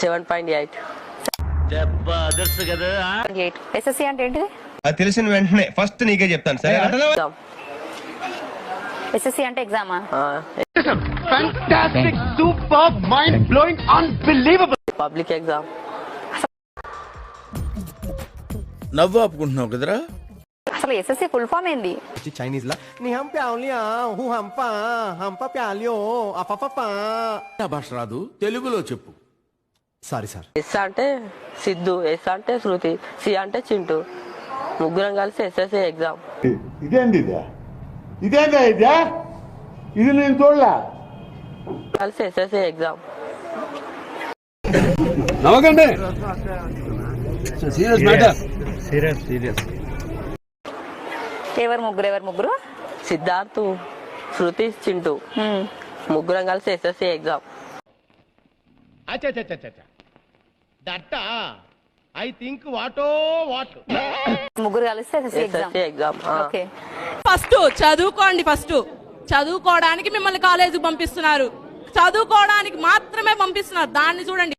7.8. SSC అంటే ఏంటిది? అది తెలిసిన వెంటనే ఫస్ట్ నీకే చెప్తాను సరే. Exam. ఎస్ఎస్సి అంటే ఎగ్జామా? Fantastic, superb, mind-blowing, unbelievable. Public exam. నవ్వు ఆపుకుంటున్నావు కదరా. అసలు ఎస్ఎస్సి ఫుల్ ఫామ్ ఏంది? చైనీస్ లా నీ హం ప్యాలియా హూ హంపా హంపా ప్యాలియో అపపపా. నా భాష రాదు, తెలుగులో చెప్పు. Sorry sir. S అంటే సిద్ధు, S అంటే శృతి, C అంటే చింటూ. ముగ్గురం కలిసి ఎస్ఎస్సి ఎగ్జామ్. ఇదేందా ఇది నేను చూడలే. కలిసి ఎస్ఎస్సి ఎగ్జామ్. నవ్వకండి. ఎవరు ముగ్గురు? సిద్ధార్థ్, శృతి, చింటూ. ముగ్గురం కలిసి ఎస్ఎస్సి ఎగ్జామ్. ముగ్గురు కలిస్తే SSC SSC exam. Okay. First చదువుకోవడానికి మిమ్మల్ని కాలేజీకి పంపిస్తున్నారు, చదువుకోవడానికి మాత్రమే పంపిస్తున్నారు. దాన్ని చూడండి.